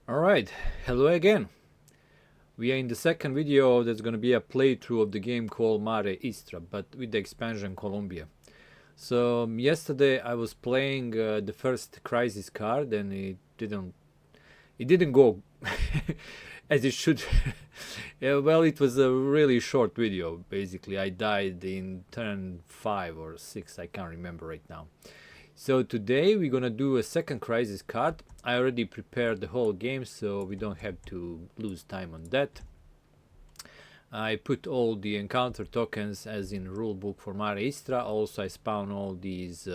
Alright, hello again. We are in the second video that's gonna be a playthrough of the game called Mare Istra, but with the expansion Colombia. So yesterday I was playing the first crisis card and it didn't go as it should. Yeah, well, it was a really short video. Basically, I died in turn 5 or 6, I can't remember right now. So today we're gonna do a second crisis card. I already prepared the whole game, so we don't have to lose time on that. I put all the encounter tokens as in rulebook for Mare Istra. Also, I spawn all these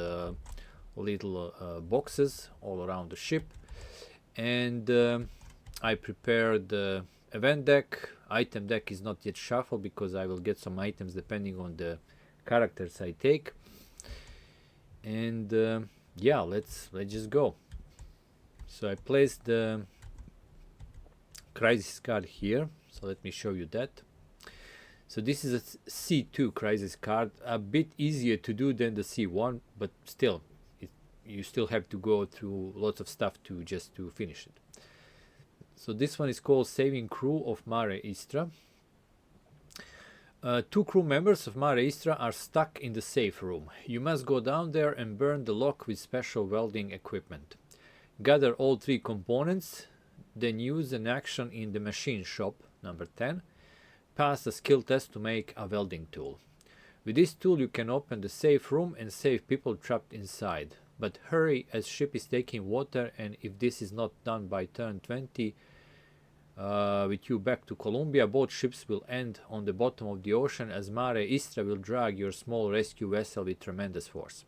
little boxes all around the ship, and I prepared the event deck. Item deck is not yet shuffled because I will get some items depending on the characters I take. And yeah, let's just go. So I placed the crisis card here, so let me show you that. So this is a C2 crisis card, a bit easier to do than the C1, but still you still have to go through lots of stuff to finish it. So this one is called Saving Crew of Mare Istra. Two crew members of Mare Istra are stuck in the safe room. You must go down there and burn the lock with special welding equipment. Gather all three components, then use an action in the machine shop, number 10. Pass a skill test to make a welding tool. With this tool you can open the safe room and save people trapped inside. But hurry, as ship is taking water, and if this is not done by turn 20, with you back to Colombia, both ships will end on the bottom of the ocean, as Mare Istra will drag your small rescue vessel with tremendous force.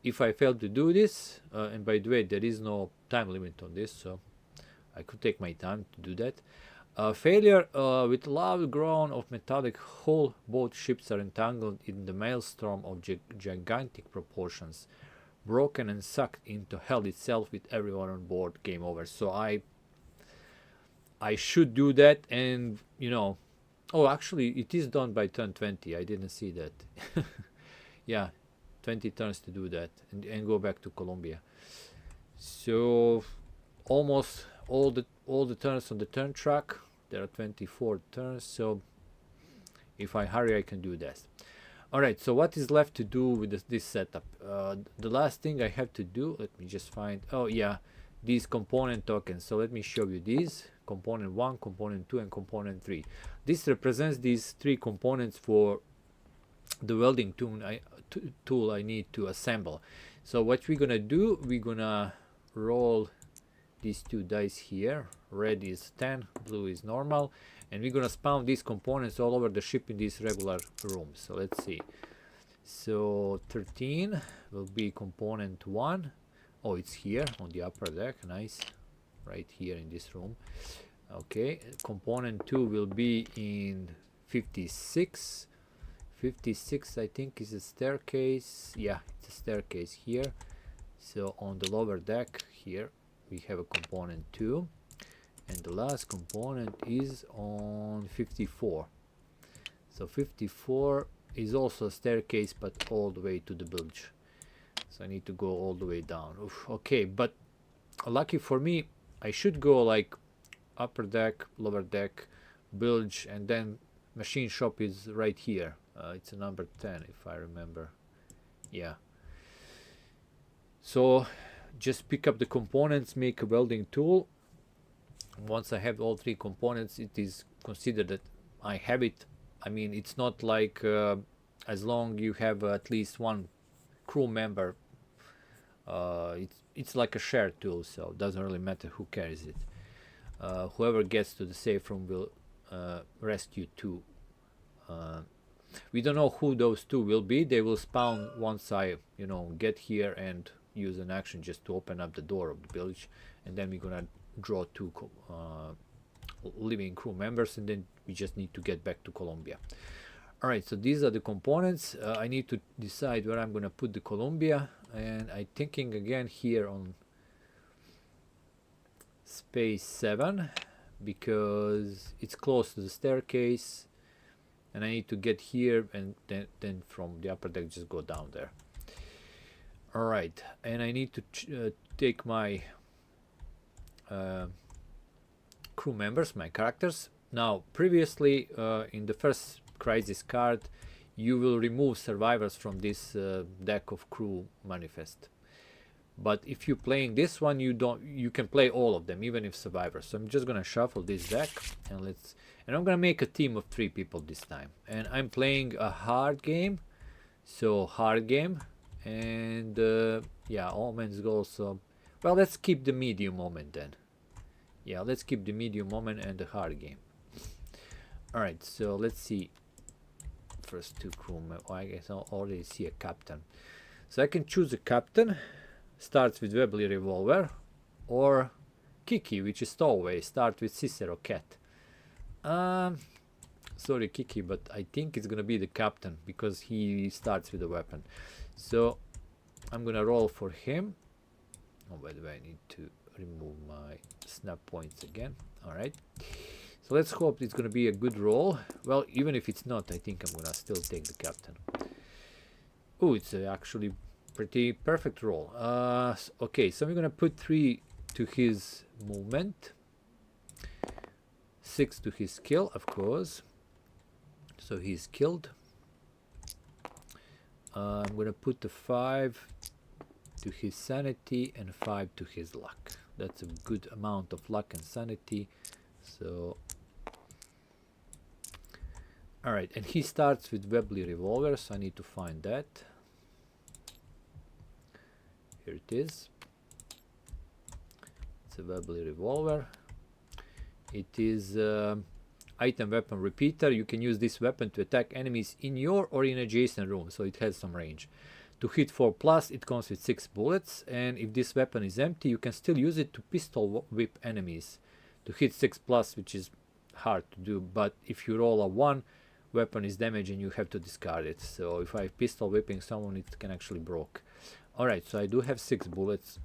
If I fail to do this, and by the way, there is no time limit on this, so I could take my time to do that. Failure, with loud groan of metallic hull, both ships are entangled in the maelstrom of gigantic proportions, broken and sucked into hell itself with everyone on board. Game over. So I should do that, and oh, actually it is done by turn 20. I didn't see that. Yeah, 20 turns to do that, and go back to Colombia. So almost all the turns on the turn track. There are 24 turns, so if I hurry I can do that. Alright, so what is left to do with this setup? The last thing I have to do, let me just find, oh yeah, these component tokens. So let me show you these. Component 1, component 2, and component 3. This represents these three components for the welding tool I need to assemble. So what we're gonna do, we're gonna roll these two dice here. Red is 10, blue is normal, and we're gonna spawn these components all over the ship in these regular rooms. So let's see. So 13 will be component 1. Oh, it's here on the upper deck. Nice. Right here in this room. Okay, component 2 will be in 56. 56 I think is a staircase. Yeah, it's a staircase here. So on the lower deck here we have a component 2, and the last component is on 54. So 54 is also a staircase, but all the way to the bilge. So I need to go all the way down. Oof, okay, but lucky for me, I should go like upper deck, lower deck, bilge, and then machine shop is right here. It's a number 10 if I remember. Yeah. So just pick up the components, make a welding tool. Once I have all three components, it is considered that I have it. I mean, it's not like as long you have at least one crew member, it's like a shared tool, so it doesn't really matter who carries it. Whoever gets to the safe room will rescue two. We don't know who those two will be. They will spawn once I get here and use an action just to open up the door of the village, and then we're gonna draw two living crew members, and then we just need to get back to Colombia. Alright, so these are the components. I need to decide where I'm gonna put the Colombia, and I'm thinking again here on space 7 because it's close to the staircase, and I need to get here and then from the upper deck just go down there. Alright, and I need to take my crew members, my characters. Now, previously in the first crisis card, you will remove survivors from this deck of crew manifest. But if you're playing this one, you can play all of them, even if survivors. So I'm just gonna shuffle this deck and I'm gonna make a team of 3 people this time. And I'm playing a hard game, so hard game, and yeah, Omen's goal. So, well, let's keep the medium moment then. Yeah, let's keep the medium moment and the hard game. All right, so let's see. First 2 crew members. Oh, I guess I already see a captain. So I can choose a captain. Starts with Webley Revolver, or Kiki, which is stowaway. Start with Cicero Cat. Sorry, Kiki, but I think it's gonna be the captain because he starts with a weapon. So I'm gonna roll for him. Oh, by the way, I need to remove my snap points again. All right. So let's hope it's gonna be a good roll. Well, even if it's not, I think I'm gonna still take the captain. Oh, it's actually pretty perfect roll. Okay, so we're gonna put 3 to his movement, 6 to his skill, of course. So he's killed. I'm gonna put the 5 to his sanity and 5 to his luck. That's a good amount of luck and sanity. So, all right, and he starts with Webley Revolver, so I need to find that. Here it is. It's a Webley Revolver. It is item weapon repeater. You can use this weapon to attack enemies in your or in adjacent room, so it has some range. To hit 4+, it comes with 6 bullets, and if this weapon is empty, you can still use it to pistol whip enemies. To hit 6+, which is hard to do, but if you roll a 1, weapon is damaged and you have to discard it. So if I pistol whipping someone, it can actually broke. Alright, so I do have 6 bullets,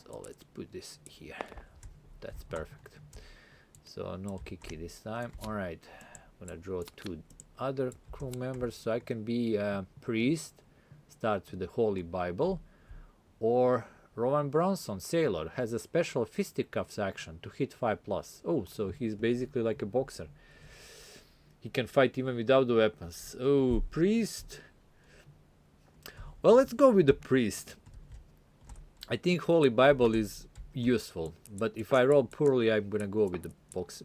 so let's put this here. That's perfect. So no Kiki this time. Alright, I'm gonna draw 2 other crew members, so I can be a priest, starts with the Holy Bible, or Rowan Bronson, sailor, has a special fisticuffs action to hit 5+. Oh, so he's basically like a boxer. He can fight even without the weapons. Oh, priest. Well, let's go with the priest. I think Holy Bible is useful, but if I roll poorly, I'm gonna go with the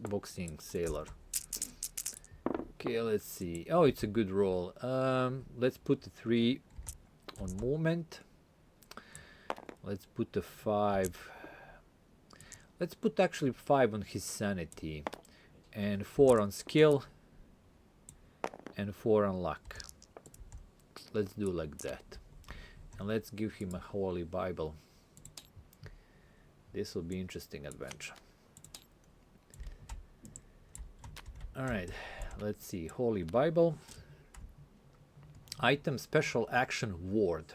boxing sailor. Okay, let's see. Oh, it's a good roll. Let's put the 3 on movement. Let's put the 5. Let's put actually 5 on his sanity, and 4 on skill, and 4 on luck. Let's do like that. And let's give him a Holy Bible. This will be interesting adventure. Alright, let's see. Holy Bible. Item special action ward.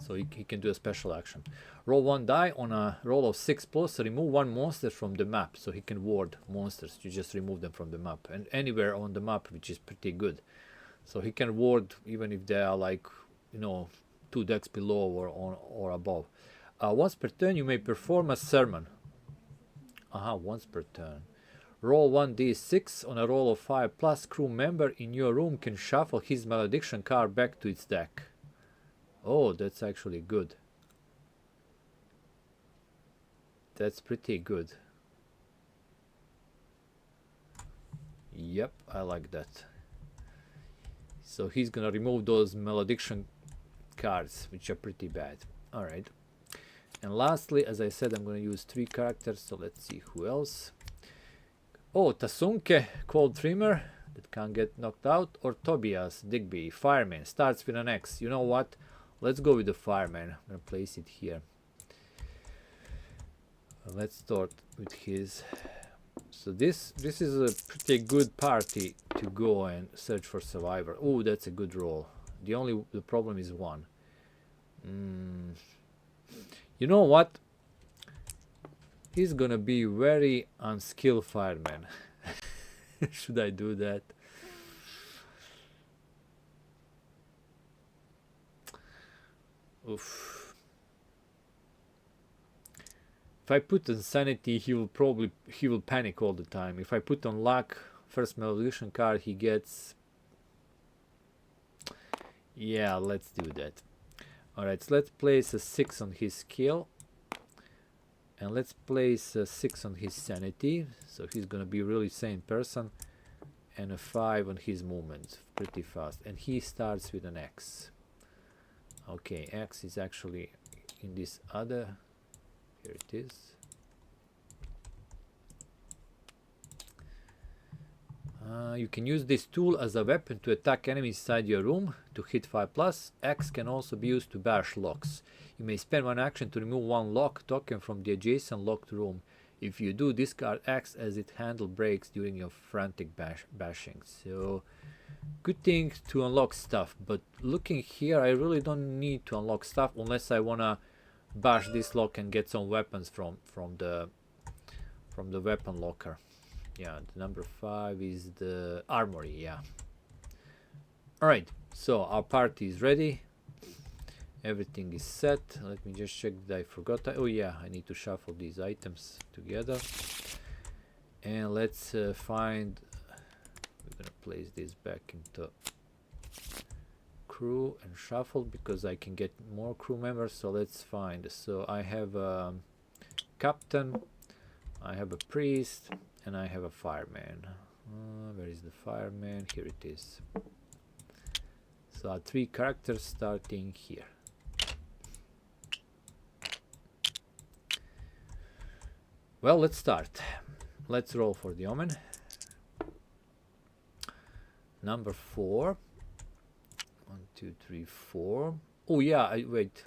So he can do a special action. Roll 1 die on a roll of 6+, remove 1 monster from the map. So he can ward monsters. You just remove them from the map. And anywhere on the map, which is pretty good. So he can ward even if they are like, you know, 2 decks below or above. Once per turn, you may perform a sermon. Once per turn. Roll 1d6 on a roll of 5+. Crew member in your room can shuffle his malediction card back to its deck. Oh, that's actually good. That's pretty good. Yep, I like that. So he's gonna remove those malediction cards, which are pretty bad. Alright. And lastly, as I said, I'm gonna use 3 characters, so let's see who else. Oh, Tasunke, Cold Trimmer, that can't get knocked out, or Tobias Digby, Fireman, starts with an X. You know what? Let's go with the Fireman. I'm gonna place it here. Let's start with his. So this is a pretty good party to go and search for survivor. Oh, that's a good roll. The problem is 1. You know what? He's gonna be very unskilled fireman. Should I do that? Oof. If I put on sanity, he will panic all the time. If I put on luck, first evolution card, he gets. Yeah, let's do that. Alright, so let's place a 6 on his skill. And let's place a 6 on his sanity. So he's gonna be a really sane person. And a 5 on his movement. Pretty fast. And he starts with an X. Okay, X is actually in this other. Here it is. You can use this tool as a weapon to attack enemies inside your room to hit 5+. X can also be used to bash locks. You may spend one action to remove one lock token from the adjacent locked room. If you do, discard X as it handle breaks during your frantic bashing. So, good thing to unlock stuff. But looking here, I really don't need to unlock stuff unless I wanna bash this lock and get some weapons from the weapon locker. Yeah, the number 5 is the armory. Yeah. All right. So our party is ready. Everything is set. Let me just check that I forgot. Oh yeah, I need to shuffle these items together. And let's find. We're gonna place this back into crew and shuffle because I can get more crew members. So let's find. So I have a captain. I have a priest. And I have a fireman. Where is the fireman? Here it is. So our 3 characters starting here. Well, let's start. Let's roll for the omen. Number 4. 1, 2, 3, 4. Oh yeah, wait.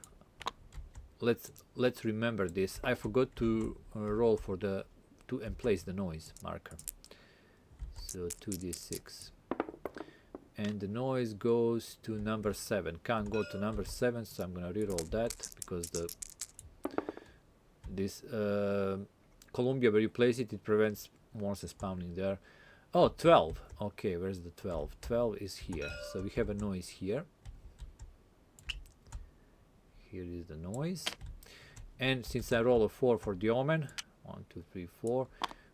Let's remember this. I forgot to roll for the and place the noise marker. So 2d6. And the noise goes to number 7. Can't go to number 7, so I'm gonna reroll that because this Columbia, where you place it, it prevents monsters spawning there. Oh, 12. Okay, where's the 12? 12 is here. So we have a noise here. Here is the noise. And since I roll a 4 for the omen, 1, 2, 3, 4.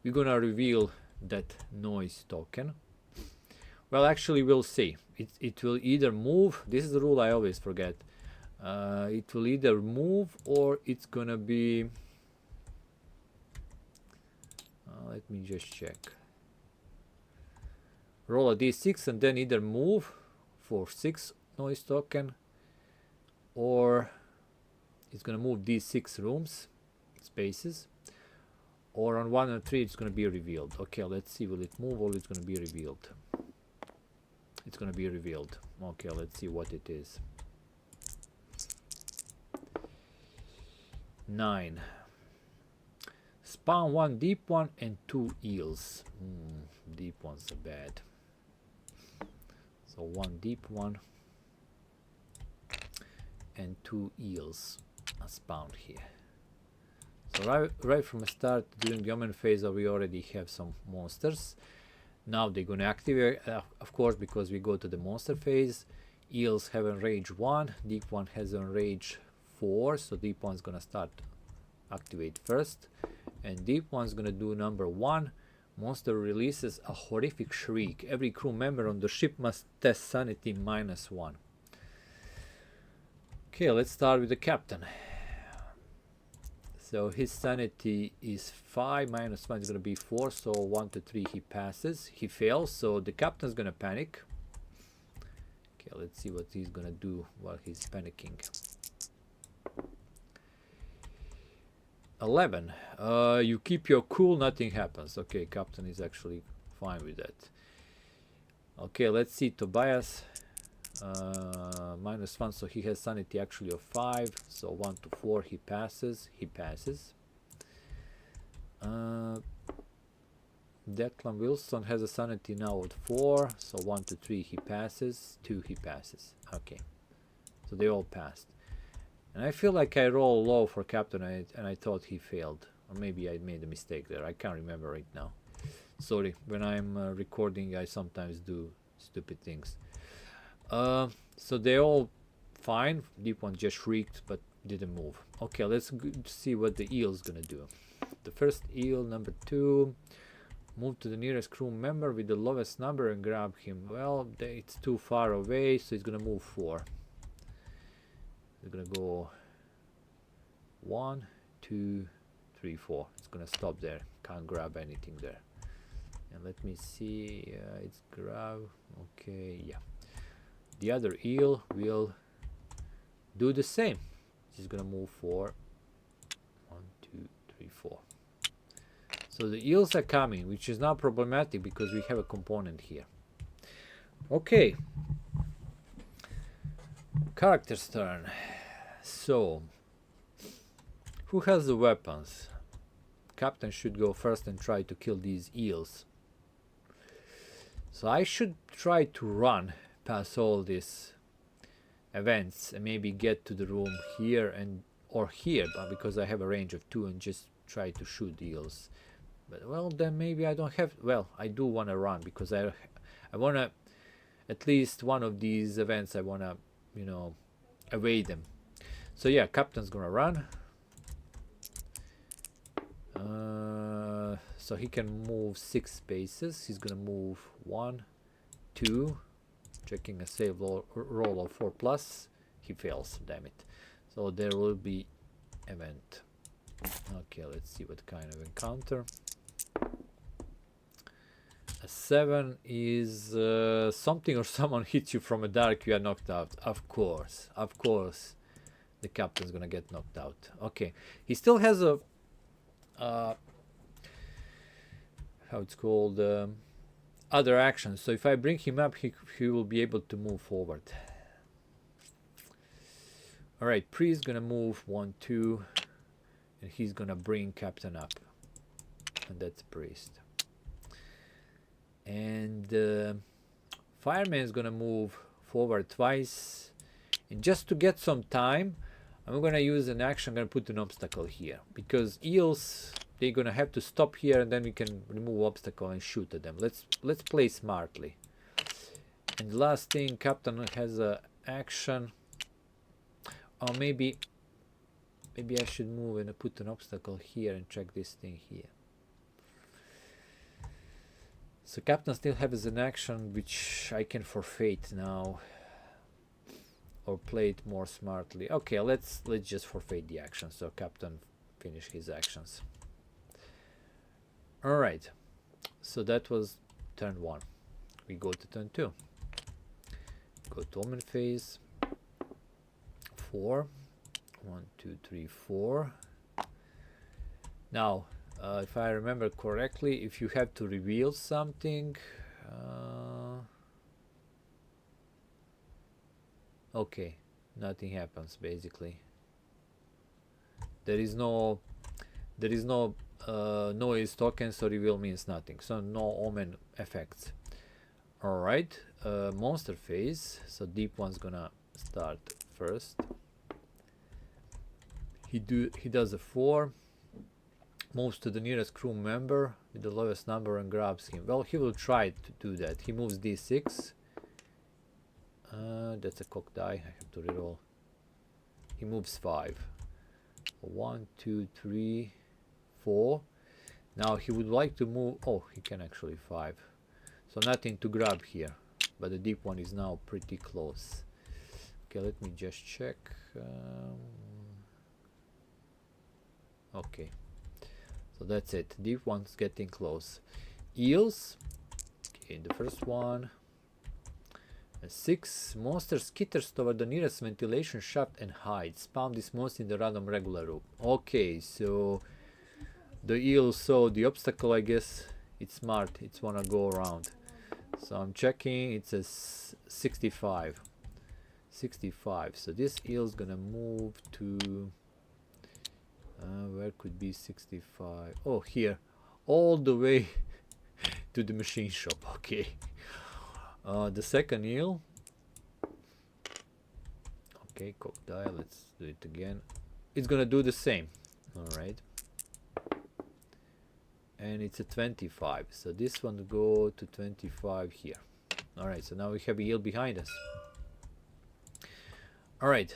We're gonna reveal that noise token. Well, actually, we'll see. It will either move. This is the rule I always forget. It will either move or it's gonna be. Let me just check. Roll a d6 and then either move for 6 noise token, or it's gonna move these 6 rooms, spaces. Or on 1 and 3 it's going to be revealed. Okay, let's see, will it move or it's going to be revealed? It's going to be revealed. Okay, let's see what it is. 9. Spawn 1 deep one and 2 eels. Deep ones are bad. So 1 deep one and 2 eels are spawned here. So right from the start, during the omen phase, we already have some monsters. Now they're going to activate, of course, because we go to the monster phase. Eels have a rage 1, deep one has a rage 4, so deep one's going to start activate first. And deep one's going to do number 1. Monster releases a horrific shriek. Every crew member on the ship must test sanity -1. Okay, let's start with the captain. So his sanity is 5, -1 is going to be 4, so 1 to 3 he passes. He fails, so the captain's going to panic. Okay, let's see what he's going to do while he's panicking. 11. You keep your cool, nothing happens. Okay, captain is actually fine with that. Okay, let's see Tobias. -1, so he has sanity actually of 5, so 1 to 4 he passes. Declan Wilson has a sanity now of 4, so 1 to 3 he passes. 2 he passes. Okay, so they all passed. And I feel like I roll low for captain and I thought he failed, or maybe I made a mistake there. I can't remember right now. Sorry, when I'm recording I sometimes do stupid things. So they all fine. Deep one just shrieked, but didn't move. Okay, let's see what the eel is gonna do. The first eel, number 2, move to the nearest crew member with the lowest number and grab him. Well, it's too far away, so he's gonna move 4. We're gonna go 1, 2, 3, 4. It's gonna stop there. Can't grab anything there. And let me see. It's grab. Okay, yeah. The other eel will do the same. She's gonna move 4. 1, 2, 3, 4. So the eels are coming, which is not problematic because we have a component here. Okay. Character's turn. So, who has the weapons? Captain should go first and try to kill these eels. So I should try to run past all these events and maybe get to the room here and or here, but because I have a range of 2, and just try to shoot eels. But well, then maybe I don't have. Well, I do want to run because I want to at least one of these events. I want to, you know, evade them. So yeah, Captain's gonna run. So he can move 6 spaces. He's gonna move 1, 2, checking a save roll of 4+. He fails, damn it. So there will be event. Okay, let's see what kind of encounter. A 7 is something or someone hits you from a dark, you are knocked out. Of course, the captain's gonna get knocked out. Okay, he still has a how it's called, other actions. So if I bring him up, he will be able to move forward. All right, Priest gonna move 1, 2, and he's gonna bring Captain up, and that's Priest. And Fireman is gonna move forward twice, and just to get some time, I'm gonna use an action. I'm gonna put an obstacle here because eels, they're gonna have to stop here, and then we can remove obstacle and shoot at them. Let's play smartly. And the last thing, Captain has a action. Or maybe I should move and put an obstacle here and check this thing here. So Captain still has an action which I can forfeit now, or play it more smartly. Okay, let's just forfeit the action so Captain finish his actions. All right, so that was turn 1. We go to turn 2. Go to Omen phase. 4. 1, 2, 3, 4. Now, if I remember correctly, if you have to reveal something, okay, nothing happens basically. There is no noise token, so reveal means nothing. So no omen effects. All right, monster phase. So deep one's gonna start first. He does a 4. Moves to the nearest crew member with the lowest number and grabs him. Well, he will try to do that. He moves d6. That's a cocked die. I have to reroll. He moves 5. 1, 2, 3, 4. Now he would like to move. Oh, he can actually 5. So nothing to grab here. But the deep one is now pretty close. Okay, let me just check. Okay. So that's it. Deep one's getting close. Eels. Okay, the first one. A 6. Monster skitters toward the nearest ventilation shaft and hides. Spam this monster in the random regular room. Okay, so the eel saw the obstacle, I guess. It's smart. It's wanna go around. So I'm checking. It says 65. 65. So this eel's gonna move to... where could be 65? Oh, here. All the way to the machine shop. Okay. The second eel. Okay, cock die. Let's do it again. It's gonna do the same. Alright. And it's a 25. So this one go to 25 here. Alright, so now we have a eel behind us. Alright.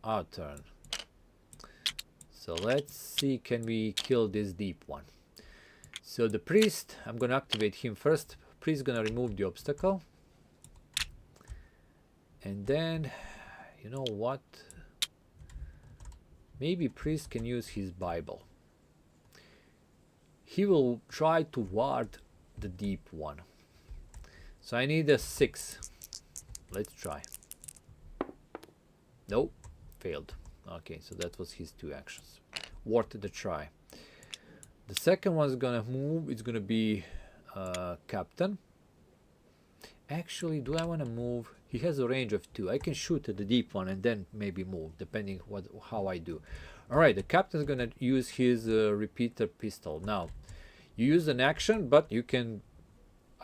our turn. So let's see, can we kill this deep one? So the priest, I'm gonna activate him first. Priest gonna remove the obstacle. And then, you know what? Maybe priest can use his Bible. He will try to ward the deep one. So I need a 6. Let's try. Nope, failed. Okay, so that was his 2 actions. Worth the try. The second one's gonna move. It's gonna be captain. Actually, do I want to move? He has a range of 2. I can shoot at the deep one and then maybe move, depending how I do. All right, the captain's gonna use his repeater pistol. Now, you use an action, but you can,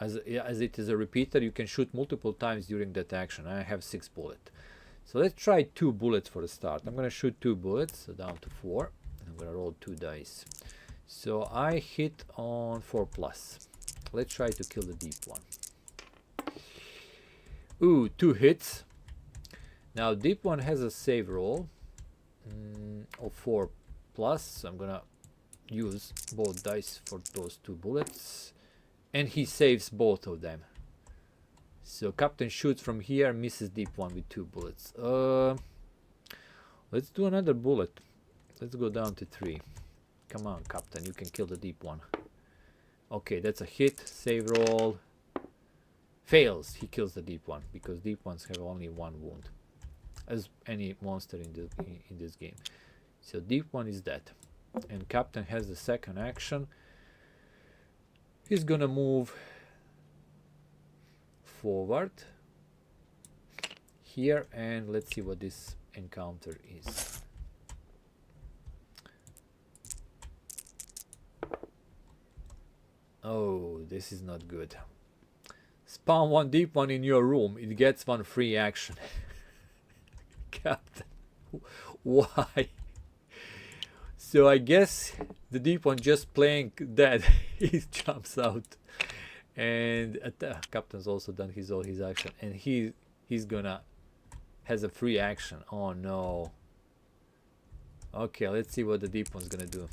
as it is a repeater, you can shoot multiple times during that action. I have 6 bullets. So let's try 2 bullets for the start. I'm gonna shoot 2 bullets, so down to 4. I'm gonna roll 2 dice. So I hit on 4+. Let's try to kill the deep one. Ooh, 2 hits. Now deep one has a save roll of 4+. So I'm gonna use both dice for those 2 bullets. And he saves both of them. So captain shoots from here, misses deep one with 2 bullets. Let's do another bullet. Let's go down to 3. Come on, captain, you can kill the deep one. Okay, that's a hit. Save roll. Fails. He kills the deep one because deep ones have only 1 wound, as any monster in this game. So deep one is dead, and captain has the second action. He's gonna move forward here, and let's see what this encounter is. Oh, this is not good. Spawn 1 deep one in your room. It gets 1 free action. Captain, why? So I guess the deep one just playing dead. He jumps out, and captain's also done all his action, and he's gonna has a free action. Oh no. Okay, let's see what the deep one's gonna do.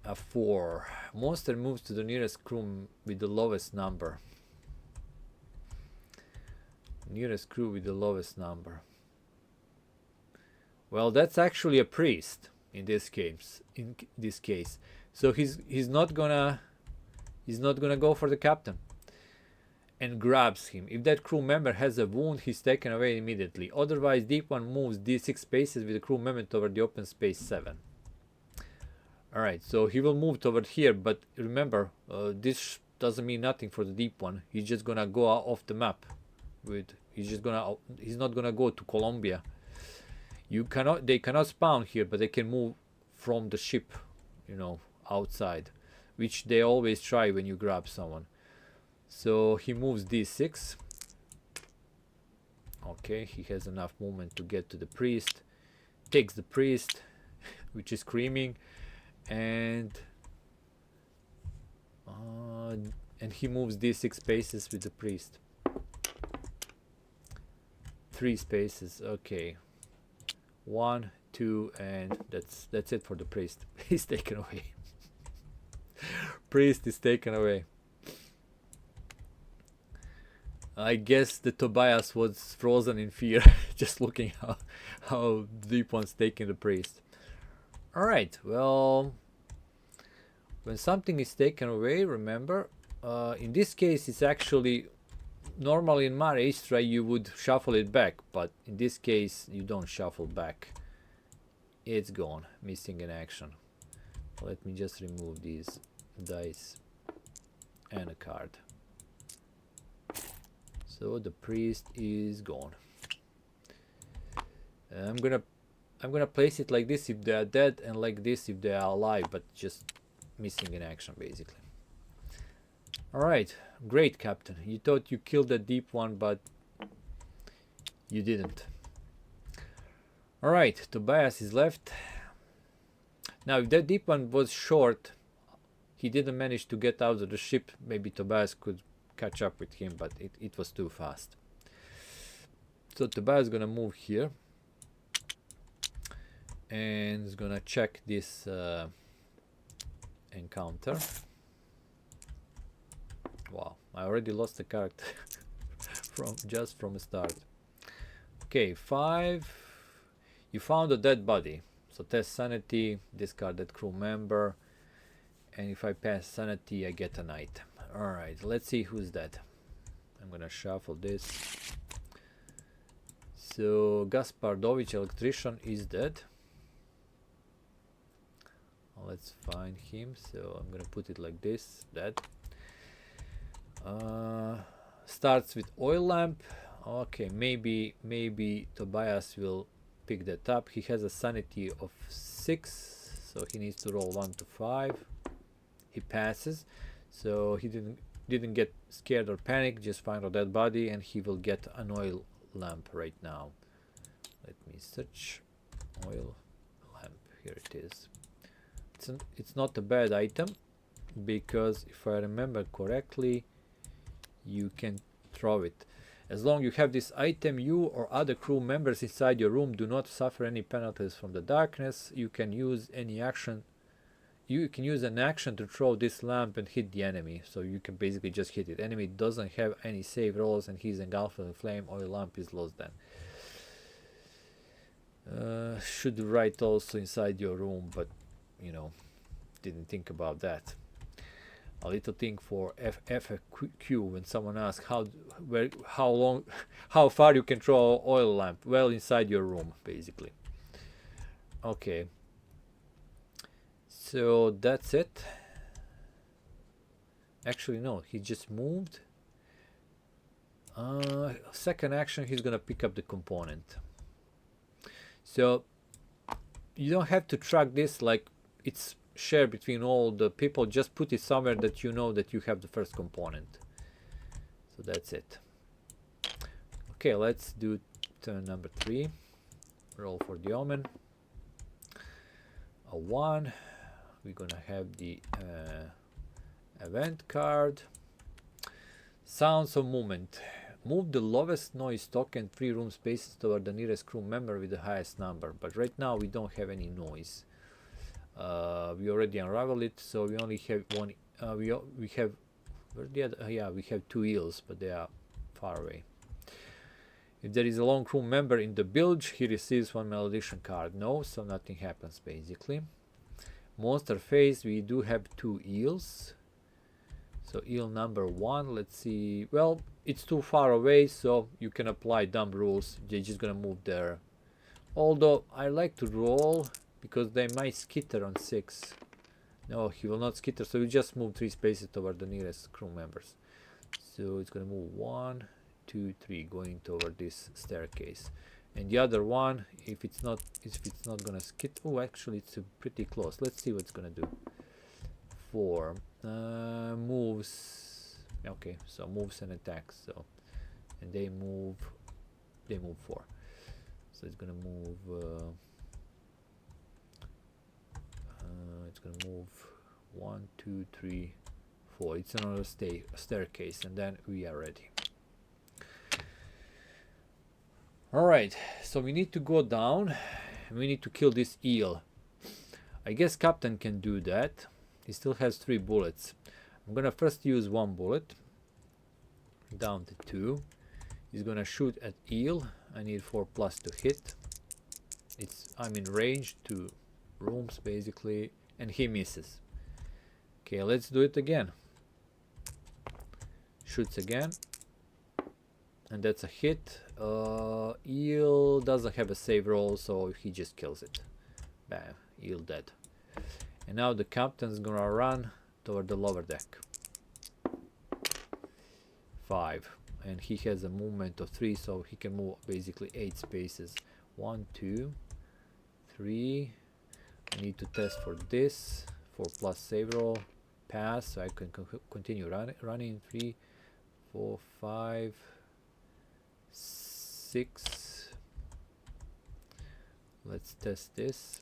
A 4. Monster moves to the nearest crew with the lowest number. Nearest crew with the lowest number. Well, that's actually a priest in this case. So he's not gonna go for the captain, and grabs him. If that crew member has a wound, he's taken away immediately. Otherwise, deep one moves d6 spaces with the crew member toward the open space 7. Alright, so he will move toward here, but remember, this doesn't mean nothing for the deep one. He's just gonna go off the map. He's not gonna go to Colombia. They cannot spawn here, but they can move from the ship, outside, which they always try when you grab someone. So he moves d6. Okay, he has enough movement to get to the priest. Takes the priest, which is screaming. And he moves d6 spaces with the priest. 3 spaces. Okay, 1, 2, and that's it for the priest. He's taken away. Priest is taken away. I guess the Tobias was frozen in fear, just looking how deep one's taking the priest. Alright, well, when something is taken away, remember, in this case it's actually, normally in Mare Istra you would shuffle it back, but in this case you don't shuffle back. It's gone, missing an action. Let me just remove these dice and a card. So the priest is gone. I'm gonna place it like this if they are dead, and like this if they are alive, but just missing an action basically. Alright, great, captain. You thought you killed that deep one, but you didn't. Alright, Tobias is left. Now if that deep one was short, he didn't manage to get out of the ship, maybe Tobias could catch up with him, but it was too fast. So Tobias is gonna move here and is gonna check this encounter. Wow, I already lost the character from the start. Okay, 5. You found a dead body. So test sanity, discard that crew member, and if I pass sanity I get an item. Alright, let's see who's dead. I'm gonna shuffle this. So Gaspardovich, electrician, is dead. Well, let's find him. So I'm gonna put it like this, dead. Starts with oil lamp. Okay, maybe Tobias will pick that up. He has a sanity of 6, so he needs to roll 1 to 5. He passes, so he didn't get scared or panic, just found a dead body, and he will get an oil lamp right now. Let me search oil lamp. Here it is. It's not a bad item, because if I remember correctly, you can throw it. As long as you have this item, you or other crew members inside your room do not suffer any penalties from the darkness. You can use any action. You can use an action to throw this lamp and hit the enemy. So you can basically just hit it. Enemy doesn't have any save rolls and he's engulfed in flame. Oil lamp is lost then. Should write also inside your room, but you know, didn't think about that. A little thing for FAQ when someone asks how far you can throw oil lamp. Well, inside your room, basically. Okay. So that's it. Actually, no, he just moved. Second action, he's gonna pick up the component. So you don't have to track this like it's share between all the people. Just put it somewhere that you know that you have the first component. So that's it. Okay, let's do turn number 3. Roll for the omen. A 1. We're gonna have the event card. Sounds of movement. Move the lowest noise token 3 room spaces toward the nearest crew member with the highest number. But right now we don't have any noise. We already unraveled it, so we only have one. We have where the other? Yeah, we have 2 eels, but they are far away. If there is a lone crew member in the bilge, he receives 1 malediction card. No, so nothing happens basically. Monster phase, we do have 2 eels. So eel number 1, let's see. Well, it's too far away, so you can apply dumb rules. They're just gonna move there. Although I like to roll, because they might skitter on 6. No, he will not skitter, so we just move 3 spaces toward the nearest crew members. So it's gonna move 1, 2, 3, going toward this staircase. And the other one, if it's not gonna skip, oh, actually it's pretty close. Let's see what it's gonna do. 4 moves. Okay, so moves and attacks. So, and they move 4. So it's gonna move. It's gonna move 1, 2, 3, 4. It's another staircase, and then we are ready. Alright, so we need to go down. We need to kill this eel. I guess Captain can do that. He still has 3 bullets. I'm gonna first use 1 bullet. Down to 2. He's gonna shoot at eel. I need 4+ to hit. I'm in range 2 rooms basically, and he misses. Okay, let's do it again. Shoots again, and that's a hit. Eel doesn't have a save roll, so he just kills it. Bam, eel dead. And now the captain's gonna run toward the lower deck. 5, and he has a movement of 3, so he can move basically 8 spaces. 1, 2, 3. I need to test for this. 4+ save roll. Pass, so I can continue running. 3, 4, 5, 6. Let's test this.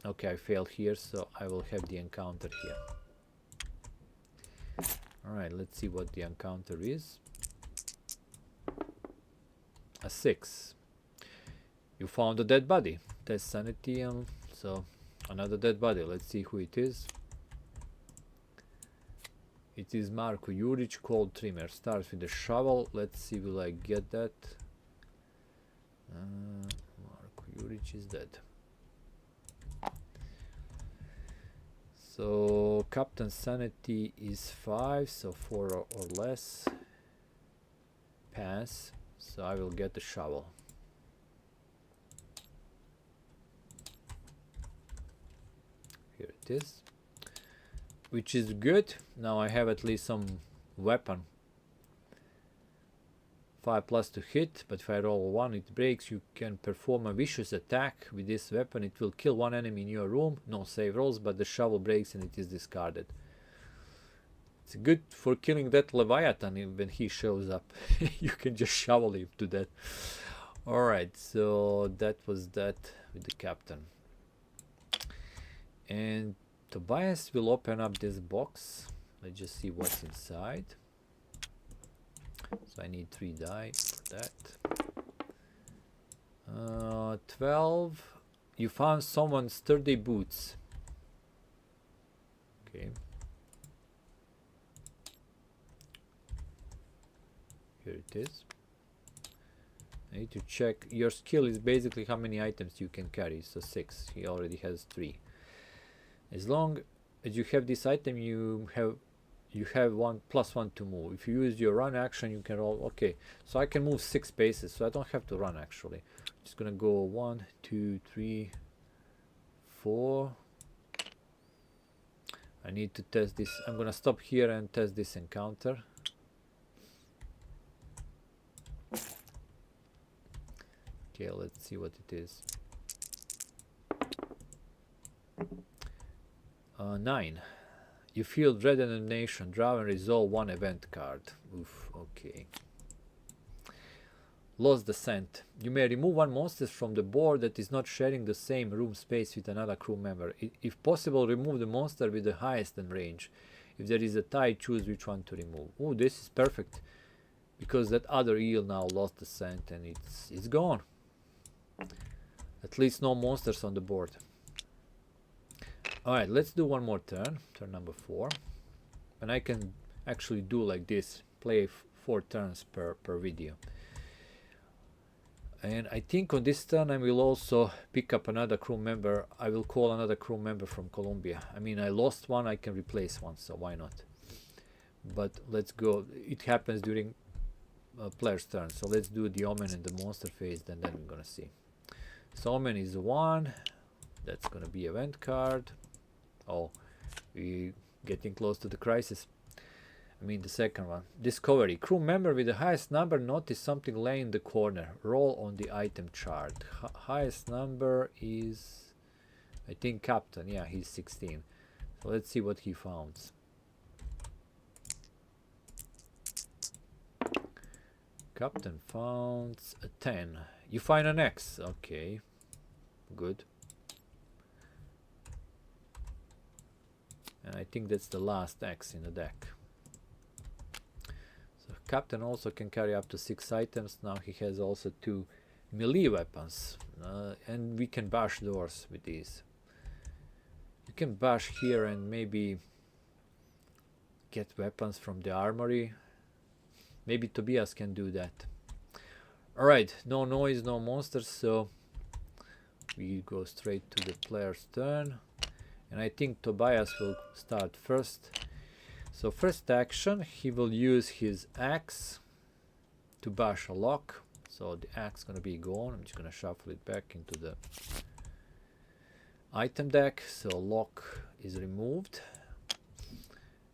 Okay, I failed here, so I will have the encounter here. Alright, let's see what the encounter is. A 6. You found a dead body. Test sanity, so another dead body. Let's see who it is. It is Marko Juric, cold trimmer. Starts with a shovel. Let's see, will I get that? Marko Juric is dead. So Captain Sanity is 5, so 4 or less. Pass. So I will get the shovel. Here it is. Which is good. Now I have at least some weapon. 5+ to hit, but if I roll 1 it breaks. You can perform a vicious attack with this weapon. It will kill one enemy in your room. No save rolls, but the shovel breaks and it is discarded. It's good for killing that Leviathan when he shows up. You can just shovel him to death. Alright, so that was that with the captain. And Tobias will open up this box. Let's just see what's inside. So I need 3 die for that. 12. You found someone's sturdy boots. Okay. Here it is. I need to check. Your skill is basically how many items you can carry. So 6. He already has 3. As long as you have this item, you have +1 to move. If you use your run action, you can roll. Okay, so I can move 6 spaces, so I don't have to run actually. Just gonna go 1, 2, 3, 4. I need to test this. I'm gonna stop here and test this encounter. Okay, let's see what it is. 9. You feel dread and elimination. Draw and resolve 1 event card. Oof, okay. Lost Descent. You may remove 1 monster from the board that is not sharing the same room space with another crew member. If possible, remove the monster with the highest in range. If there is a tie, choose which one to remove. Oh, this is perfect. Because that other eel now lost Descent and it's gone. At least no monsters on the board. Alright, let's do one more turn. Turn number 4. And I can actually do like this. Play 4 turns per video. And I think on this turn I will also pick up another crew member. I will call another crew member from Colombia. I mean, I lost one, I can replace one, so why not? But let's go. It happens during player's turn. So let's do the Omen and the monster phase, and then we're gonna see. So Omen is 1. That's gonna be event card. Oh, we getting close to the crisis. I mean the second one. Discovery. Crew member with the highest number notice something laying in the corner. Roll on the item chart. Highest number is, I think, Captain. Yeah, he's 16. So let's see what he found. Captain found a 10. You find an X. Okay, good. And I think that's the last X in the deck. So Captain also can carry up to 6 items. Now he has also 2 melee weapons. And we can bash doors with these. You can bash here and maybe get weapons from the armory. Maybe Tobias can do that. Alright, no noise, no monsters, so we go straight to the player's turn. And I think Tobias will start first. So first action, he will use his axe to bash a lock. So the axe is gonna be gone. I'm just gonna shuffle it back into the item deck. So lock is removed.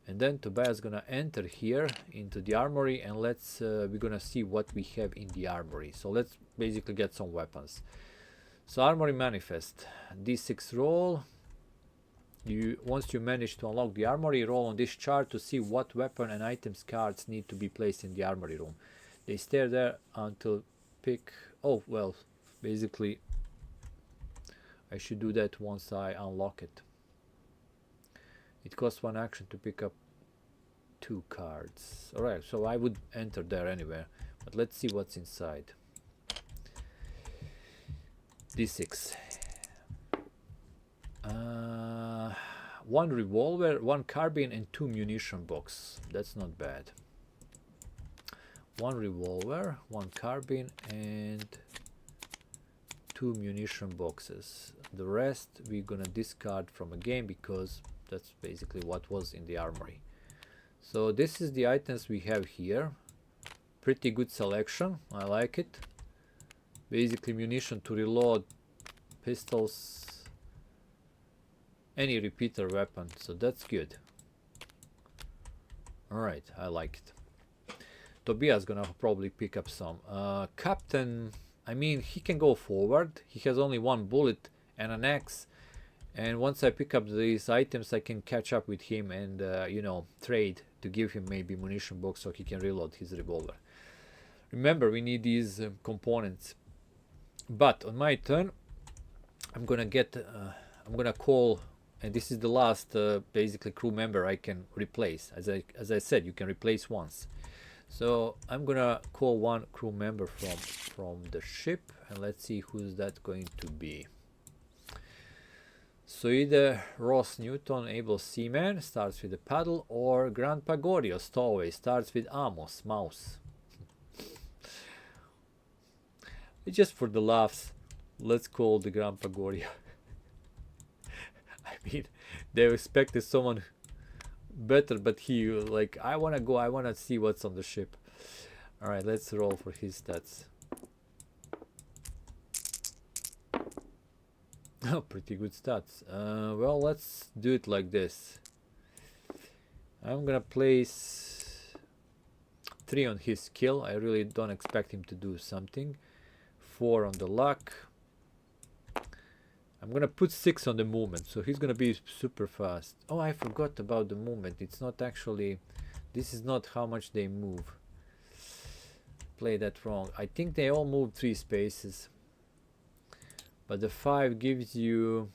And then Tobias is gonna enter here into the armory, and let's we're gonna see what we have in the armory. So let's basically get some weapons. So armory manifest, d6 roll. Once you manage to unlock the armory, roll on this chart to see what weapon and items cards need to be placed in the armory room. They stay there until pick. Oh well, basically I should do that once I unlock it. It costs 1 action to pick up 2 cards. Alright, so I would enter there anywhere, but let's see what's inside. d6. One revolver, one carbine, and 2 munition box. That's not bad. One revolver, one carbine, and 2 munition boxes. The rest we're gonna discard from a game because that's basically what was in the armory. So this is the items we have here. Pretty good selection, I like it. Basically munition to reload, pistols, any repeater weapon, so that's good. Alright, I like it. Tobias gonna probably pick up some. Captain, I mean, he can go forward. He has only one bullet and an axe. And once I pick up these items, I can catch up with him and, you know, trade to give him maybe munition box so he can reload his revolver. Remember, we need these components. But on my turn, I'm gonna call, and this is the last basically crew member I can replace. As I said, you can replace once. So I'm gonna call one crew member from the ship, and let's see who's that going to be. So either Ross Newton, able seaman, starts with a paddle, or Grandpa Gorio, stowaway, starts with Amos, mouse. Just for the laughs, let's call the Grandpa Gorio. I mean, they expected someone better, but he like, I wanna go, I wanna see what's on the ship. Alright, let's roll for his stats. Oh, pretty good stats. Well, let's do it like this. I'm gonna place 3 on his skill. I really don't expect him to do something. 4 on the luck. I'm gonna put 6 on the movement, so he's gonna be super fast. Oh, I forgot about the movement. It's not actually, this is not how much they move. Play that wrong. I think they all move 3 spaces, but the 5 gives you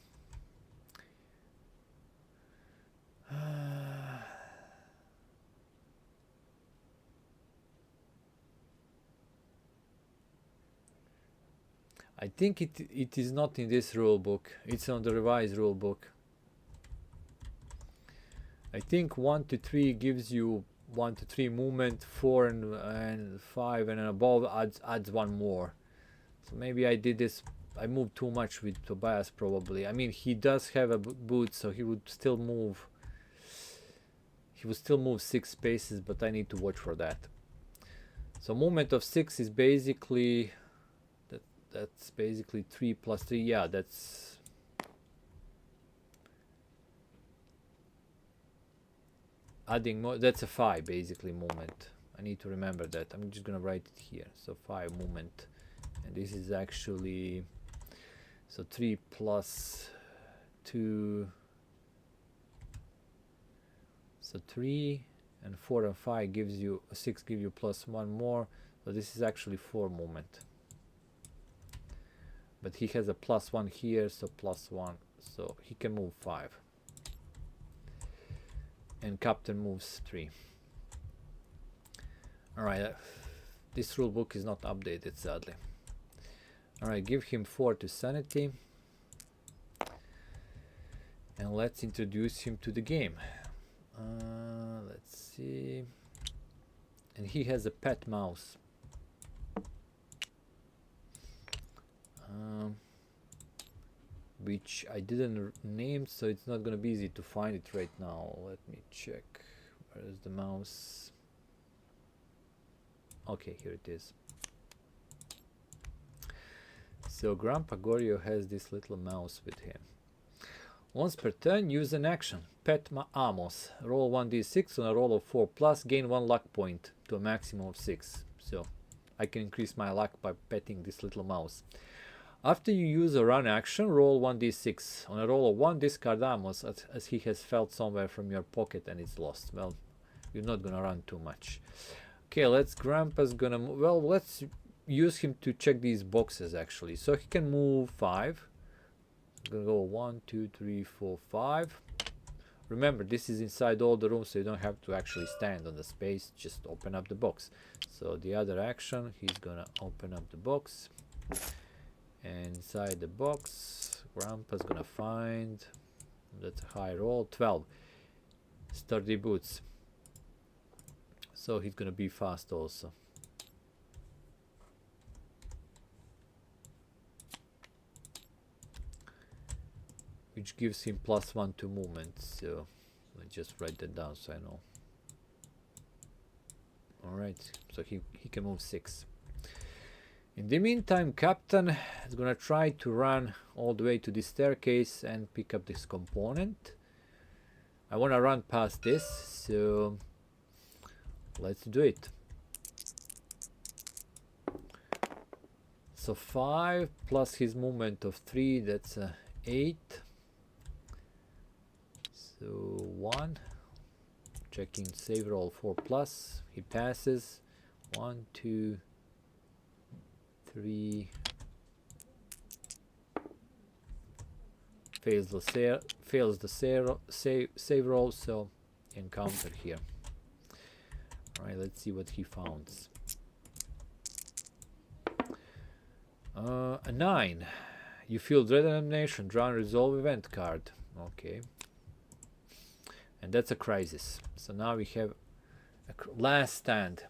I think it is not in this rule book. It's on the revised rule book. I think 1 to 3 gives you 1 to 3 movement. 4 and 5 and above adds 1 more. So maybe I did this. I moved too much with Tobias probably. I mean, he does have a boot, so he would still move. He would still move 6 spaces, but I need to watch for that. So movement of 6 is basically that's basically 3 plus 3. Yeah, that's adding more. That's a 5 basically movement. I need to remember that. I'm just gonna write it here. So 5 movement, and this is actually so 3 plus 2. So 3 and 4 and 5 gives you 6. Give you plus 1 more. So this is actually 4 movement. But he has a plus 1 here, so plus 1, so he can move 5. And Captain moves 3. Alright, this rule book is not updated, sadly. Alright, give him 4 to sanity. And let's introduce him to the game. Let's see. And he has a pet mouse. Which I didn't name, so it's not gonna be easy to find it right now. Let me check. Where is the mouse? Okay, here it is. So Grandpa Gorio has this little mouse with him. Once per turn, use an action. Pet Amos. Roll 1d6 on a roll of 4 plus, gain 1 luck point to a maximum of 6. So I can increase my luck by petting this little mouse. After you use a run action, roll 1d6. On a roll of 1, discard Amos as he has fell somewhere from your pocket and it's lost. Well, you're not gonna run too much. Okay, Grandpa's gonna move. Well, let's use him to check these boxes actually. So he can move 5. I'm gonna go 1, 2, 3, 4, 5. Remember, this is inside all the rooms, so you don't have to actually stand on the space. Just open up the box. So the other action, he's gonna open up the box. And inside the box, Grandpa's gonna find, that's a high roll, 12. Sturdy boots. So he's gonna be fast also. Which gives him +1 to movement. So let's just write that down so I know. Alright, so he can move 6. In the meantime, Captain is gonna try to run all the way to this staircase and pick up this component. I wanna run past this, so let's do it. So 5 plus his movement of 3, that's 8. So 1. Checking save roll 4 plus. He passes. 1, 2, 3. Fails the save roll, so encounter here. Alright, let's see what he founds. A 9. You feel dread elimination. Draw and resolve event card. Okay. And that's a crisis. So now we have a last stand.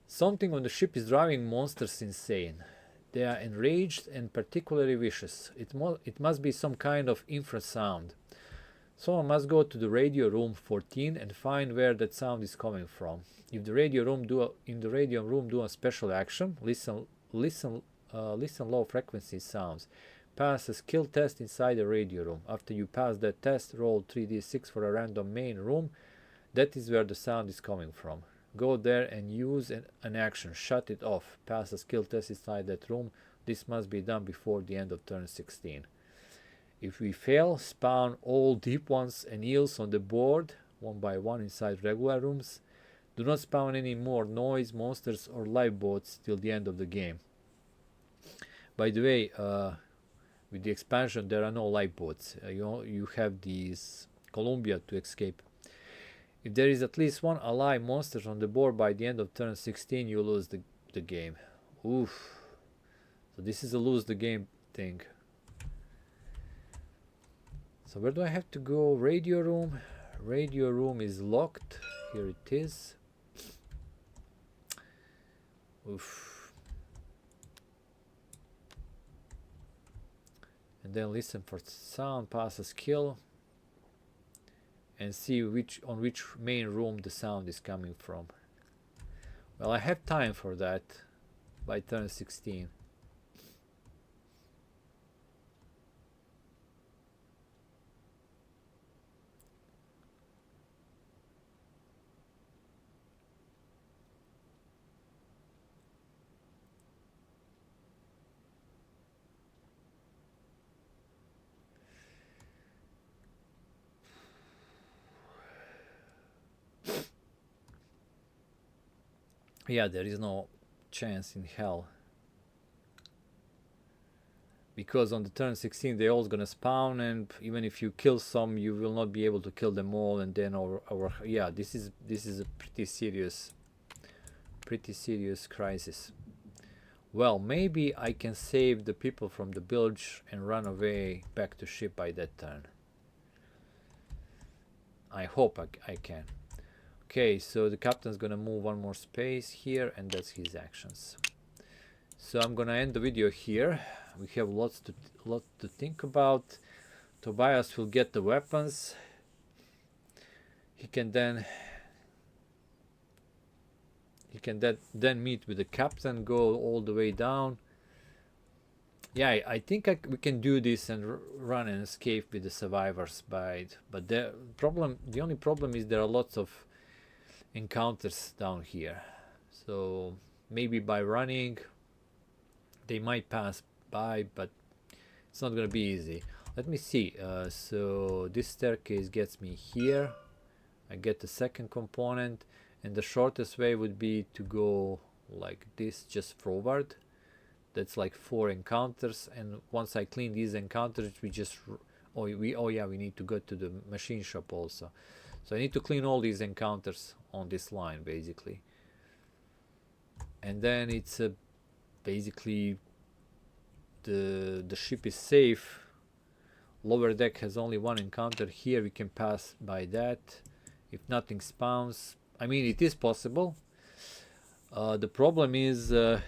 Something on the ship is driving monsters insane. They are enraged and particularly vicious. It must be some kind of infrasound. Someone must go to the radio room 14 and find where that sound is coming from. If the radio room do a special action, listen low frequency sounds. Pass a skill test inside the radio room. After you pass that test, roll 3d6 for a random main room. That is where the sound is coming from. Go there and use an action. Shut it off. Pass a skill test inside that room. This must be done before the end of turn 16. If we fail, spawn all deep ones and eels on the board, one by one inside regular rooms. Do not spawn any more noise, monsters or lifeboats till the end of the game. By the way, with the expansion there are no lifeboats. You have these Columbia to escape. If there is at least one ally monster on the board by the end of turn 16, you lose the game. Oof. So this is a lose the game thing. So where do I have to go? Radio room. Radio room is locked. Here it is. Oof. And then listen for sound, pass a skill, and see on which main room the sound is coming from. Well, I have time for that by turn 16. Yeah, there is no chance in hell. Because on the turn 16 they're all gonna spawn, and even if you kill some, you will not be able to kill them all, and then yeah, this is a pretty serious crisis. Well, maybe I can save the people from the bilge and run away back to ship by that turn. I hope I can. Okay, so the captain's gonna move one more space here, and that's his actions. So I'm gonna end the video here. We have lot to think about. Tobias will get the weapons. He can then meet with the captain, go all the way down. Yeah, I think we can do this and run and escape with the survivors. But the only problem is there are lots of encounters down here. So maybe by running they might pass by, but it's not gonna be easy. Let me see. So this staircase gets me here. I get the second component, and the shortest way would be to go like this, just forward. That's like 4 encounters, and once I clean these encounters, we just we need to go to the machine shop also. So I need to clean all these encounters on this line basically, and then it's basically the ship is safe. Lower deck has only one encounter. Here we can pass by that if nothing spawns. I mean, it is possible. The problem is the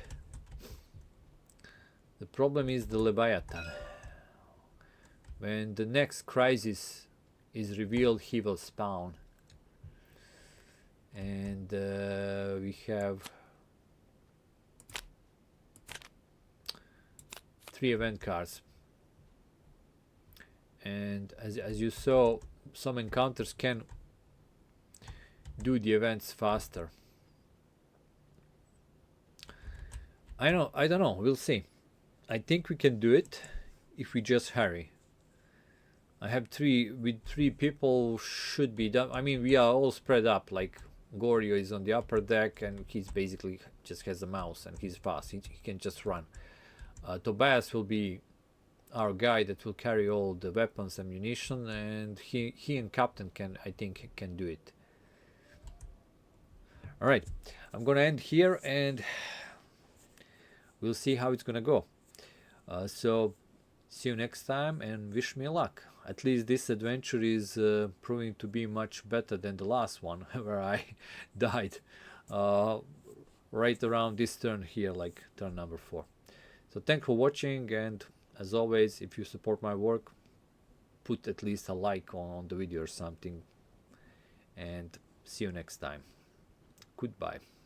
Leviathan. When the next crisis is revealed, he will spawn. And we have 3 event cards. And as you saw, some encounters can do the events faster. I don't know, we'll see. I think we can do it if we just hurry. I have 3 people should be done. I mean, we are all spread up. Like Gorio is on the upper deck and he's basically just has a mouse and he's fast. He can just run. Tobias will be our guy that will carry all the weapons, ammunition, and he and Captain I think can do it. All right, I'm gonna end here and we'll see how it's gonna go. So see you next time and wish me luck. At least this adventure is proving to be much better than the last one where I died right around this turn here, like turn number 4. So thanks for watching, and as always, if you support my work, put at least a like on the video or something, and see you next time. Goodbye.